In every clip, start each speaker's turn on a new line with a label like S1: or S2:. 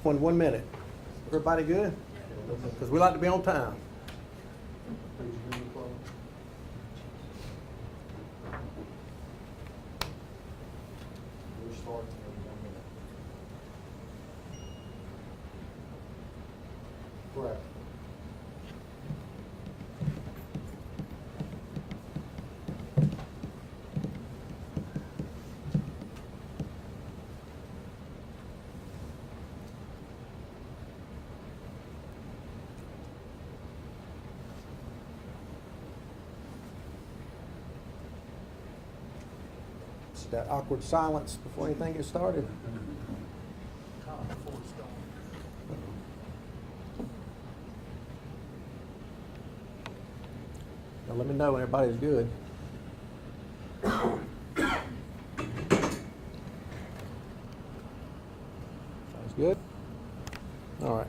S1: One minute. Everybody good? Because we like to be on time. Correct. It's that awkward silence before anything gets started. Now let me know when everybody's good. Sounds good? All right.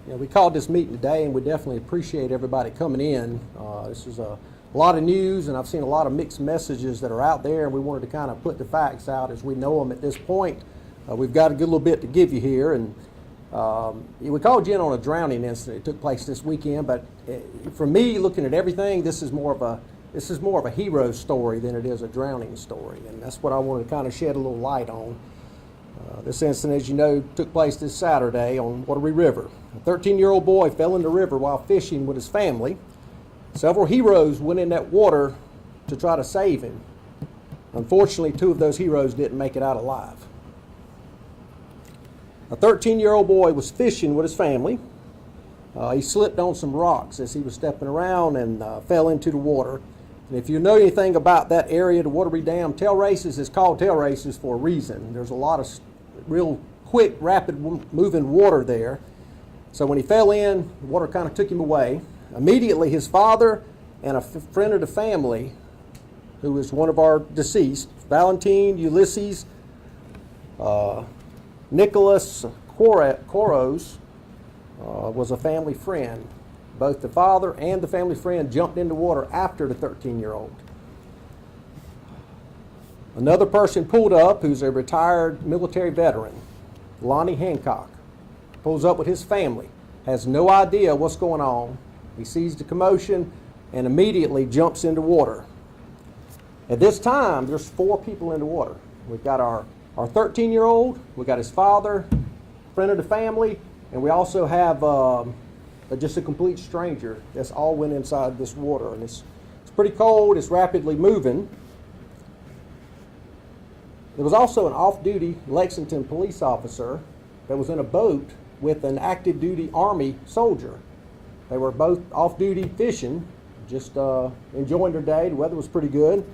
S1: Yeah, we called this meeting today, and we definitely appreciate everybody coming in. This is a lot of news, and I've seen a lot of mixed messages that are out there, and we wanted to kind of put the facts out as we know them at this point. We've got a good little bit to give you here, and we called you in on a drowning incident. It took place this weekend, but for me, looking at everything, this is more of a hero story than it is a drowning story, and that's what I wanted to kind of shed a little light on. This incident, as you know, took place this Saturday on Wateree River. A 13-year-old boy fell in the river while fishing with his family. Several heroes went in that water to try to save him. Unfortunately, 2 of those heroes didn't make it out alive. A 13-year-old boy was fishing with his family. He slipped on some rocks as he was stepping around and fell into the water. And if you know anything about that area, the Wateree Dam tail races is called tail races for a reason. There's a lot of real quick, rapid moving water there. So when he fell in, the water kind of took him away. Immediately, his father and a friend of the family, who was one of our deceased, Valentine Ulysses Nicholas Coros, was a family friend. Both the father and the family friend jumped into water after the 13-year-old. Another person pulled up who's a retired military veteran, Lonnie Hancock. Pulls up with his family, has no idea what's going on. He sees the commotion and immediately jumps into water. At this time, there's 4 people in the water. We've got our 13-year-old, we've got his father, friend of the family, and we also have just a complete stranger that's all went inside this water. And it's pretty cold, it's rapidly moving. There was also an off-duty Lexington police officer that was in a boat with an active duty Army soldier. They were both off-duty fishing, just enjoying their day. The weather was pretty good.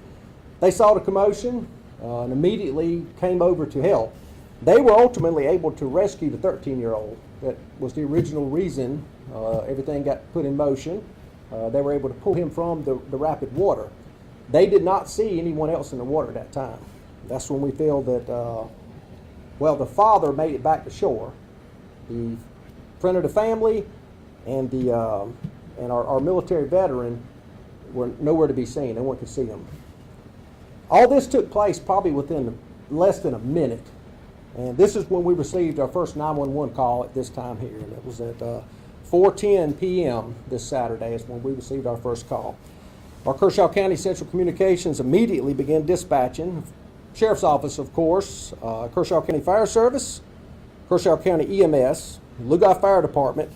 S1: They saw the commotion and immediately came over to help. They were ultimately able to rescue the 13-year-old. That was the original reason everything got put in motion. They were able to pull him from the rapid water. They did not see anyone else in the water at that time. That's when we feel that, the father made it back to shore. The friend of the family and our military veteran were nowhere to be seen. No one could see them. All this took place probably within less than a minute. And this is when we received our first 911 call at this time here. And it was at 4:10 p.m. this Saturday is when we received our first call. Our Kershaw County Central Communications immediately began dispatching. Sheriff's Office, of course, Kershaw County Fire Service, Kershaw County EMS, Lugoi Fire Department,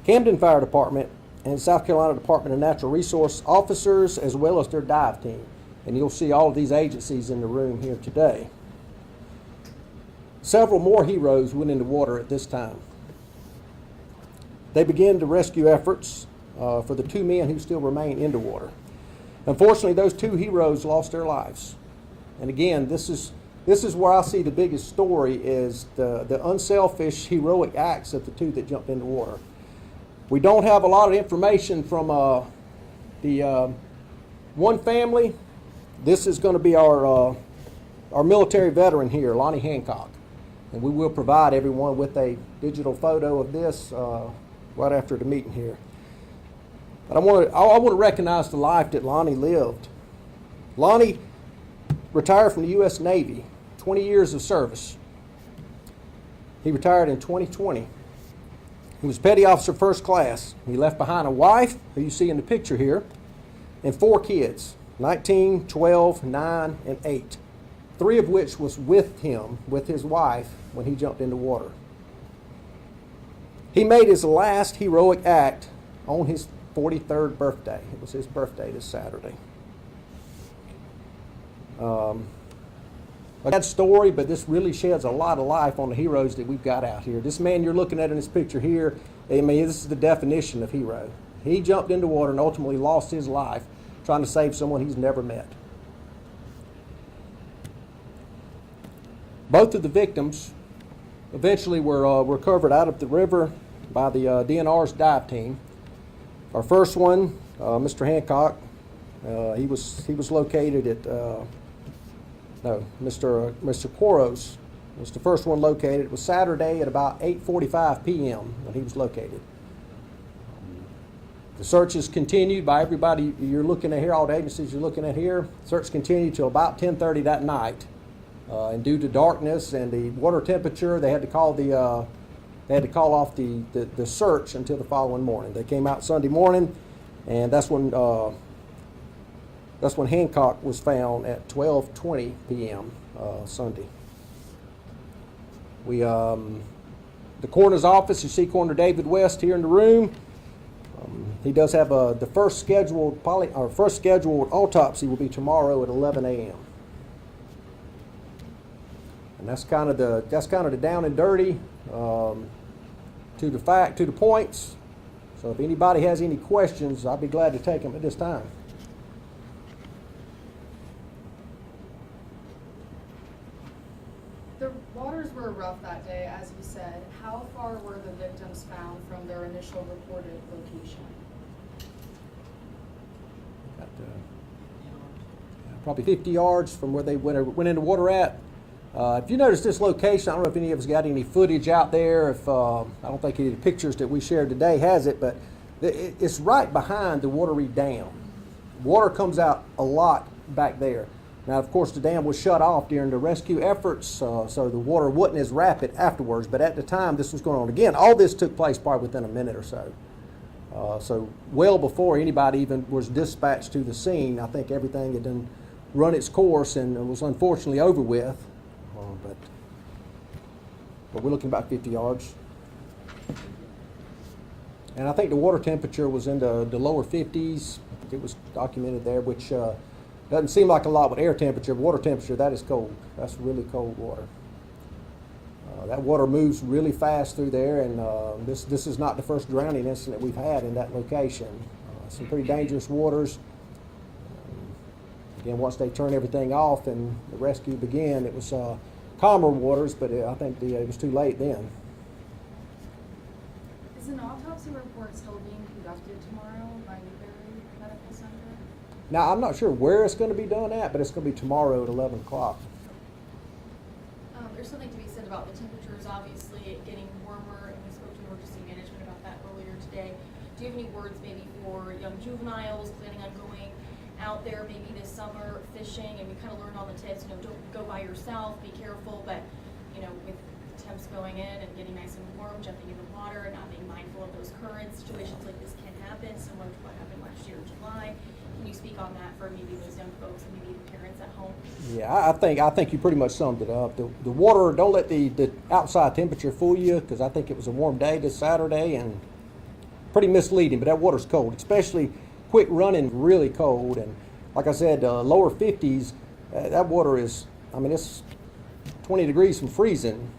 S1: Camden Fire Department, and South Carolina Department of Natural Resource officers, as well as their dive team. And you'll see all of these agencies in the room here today. Several more heroes went into water at this time. They began the rescue efforts for the 2 men who still remain in the water. Unfortunately, those 2 heroes lost their lives. And again, this is where I see the biggest story is the unselfish, heroic acts of the 2 that jumped into water. We don't have a lot of information from the one family. This is going to be our military veteran here, Lonnie Hancock. And we will provide everyone with a digital photo of this right after the meeting here. But I want to recognize the life that Lonnie lived. Lonnie retired from the U.S. Navy, 20 years of service. He retired in 2020. He was Petty Officer First Class. He left behind a wife, who you see in the picture here, and 4 kids, 19, 12, 9, and 8. 3 of which was with him, with his wife, when he jumped in the water. He made his last heroic act on his 43rd birthday. It was his birthday this Saturday. A sad story, but this really sheds a lot of life on the heroes that we've got out here. This man you're looking at in this picture here, I mean, this is the definition of hero. He jumped into water and ultimately lost his life trying to save someone he's never met. Both of the victims eventually were recovered out of the river by the DNR's dive team. Our first one, Mr. Hancock, he was located at Mr. Quaros was the first one located. It was Saturday at about 8:45 p.m. when he was located. The searches continued by everybody you're looking at here, all the agencies you're looking at here. Search continued till about 10:30 that night. And due to darkness and the water temperature, they had to call off the search until the following morning. They came out Sunday morning, and that's when Hancock was found at 12:20 p.m. Sunday. The coroner's office, you see Coroner David West here in the room. He does have the first scheduled autopsy will be tomorrow at 11 a.m. And that's kind of the down and dirty to the points. So if anybody has any questions, I'd be glad to take them at this time.
S2: The waters were rough that day, as you said. How far were the victims found from their initial reported location?
S1: Probably 50 yards from where they went into water at. If you notice this location, I don't know if any of us got any footage out there. If I don't think any of the pictures that we shared today has it, but it's right behind the Wateree Dam. Water comes out a lot back there. Now, of course, the dam was shut off during the rescue efforts, so the water wasn't as rapid afterwards. But at the time this was going on, again, all this took place probably within a minute or so. So well before anybody even was dispatched to the scene, I think everything had done run its course and was unfortunately over with. But we're looking about 50 yards. And I think the water temperature was in the lower 50s. It was documented there, which doesn't seem like a lot with air temperature. Water temperature, that is cold. That's really cold water. That water moves really fast through there, and this is not the first drowning incident we've had in that location. Some pretty dangerous waters. Again, once they turn everything off and the rescue began, it was calmer waters, but I think it was too late then.
S2: Is an autopsy report still being conducted tomorrow by Newberry Medical Center?
S1: Now, I'm not sure where it's going to be done at, but it's going to be tomorrow at 11 o'clock.
S3: There's something to be said about the temperatures, obviously getting warmer, and we spoke to emergency management about that earlier today. Do you have any words maybe for young juveniles planning on going out there maybe this summer fishing? And we kind of learned all the tips, don't go by yourself, be careful, but with temps going in and getting nice and warm, jumping in the water, and not being mindful of those currents, situations like this can happen, similar to what happened last year in July. Can you speak on that for maybe those young folks and maybe the parents at home?
S1: Yeah, I think you pretty much summed it up. The water, don't let the outside temperature fool you, because I think it was a warm day this Saturday and pretty misleading, but that water's cold, especially quick running, really cold. And like I said, lower 50s, that water is, it's 20 degrees from freezing.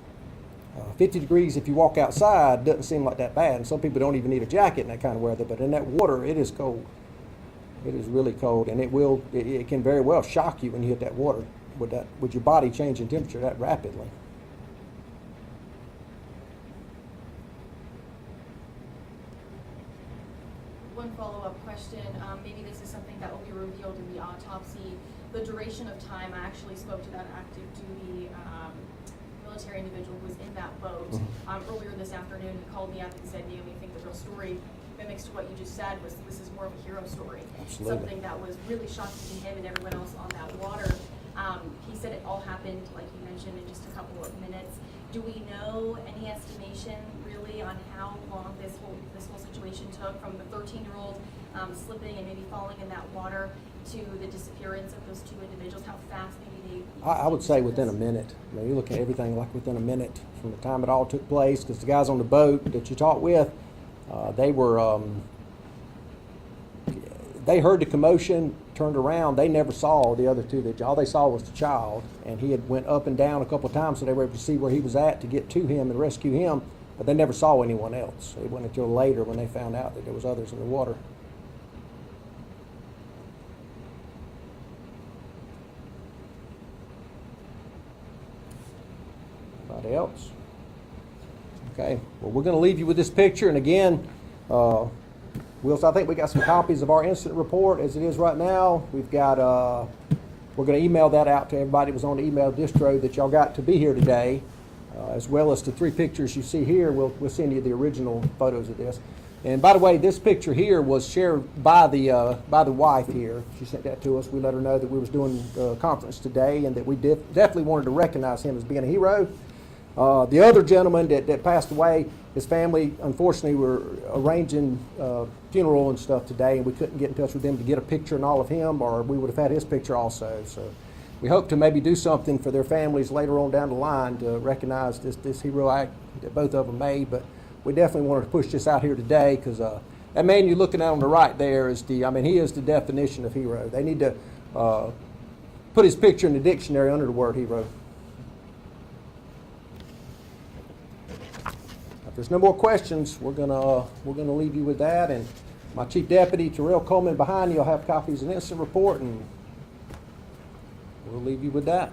S1: 50 degrees if you walk outside doesn't seem like that bad, and some people don't even need a jacket in that kind of weather, but in that water, it is cold. It is really cold, and it can very well shock you when you hit that water with your body changing temperature that rapidly.
S3: One follow-up question, maybe this is something that will be revealed in the autopsy. The duration of time, I actually spoke to that active duty military individual who was in that boat earlier this afternoon. He called me up and said, I think the real story mimics to what you just said, was this is more of a hero story.
S1: Absolutely.
S3: Something that was really shocking to him and everyone else on that water. He said it all happened, like you mentioned, in just a couple of minutes. Do we know any estimation really on how long this whole situation took, from the 13-year-old slipping and maybe falling in that water to the disappearance of those two individuals? How fast maybe they?
S1: I would say within a minute. I mean, you look at everything like within a minute from the time it all took place, because the guys on the boat that you talked with, they were, they heard the commotion, turned around. They never saw the other two. All they saw was the child, and he had went up and down a couple of times, so they were able to see where he was at to get to him and rescue him, but they never saw anyone else. It wasn't until later when they found out that there was others in the water. Anybody else? Okay, well, we're going to leave you with this picture, and again, I think we got some copies of our incident report as it is right now. We've got, we're going to email that out to everybody that was on the email distro that y'all got to be here today, as well as the 3 pictures you see here. We'll send you the original photos of this. And by the way, this picture here was shared by the wife here. She sent that to us. We let her know that we was doing the conference today and that we definitely wanted to recognize him as being a hero. The other gentleman that passed away, his family, unfortunately, were arranging funeral and stuff today, and we couldn't get in touch with them to get a picture and all of him, or we would have had his picture also. So we hope to maybe do something for their families later on down the line to recognize this hero act that both of them made. But we definitely wanted to push this out here today, because that man you're looking at on the right there is he is the definition of hero. They need to put his picture in the dictionary under the word hero. If there's no more questions, we're gonna leave you with that. And my chief deputy, Terrell Coleman, behind you, will have copies of the incident report, and we'll leave you with that.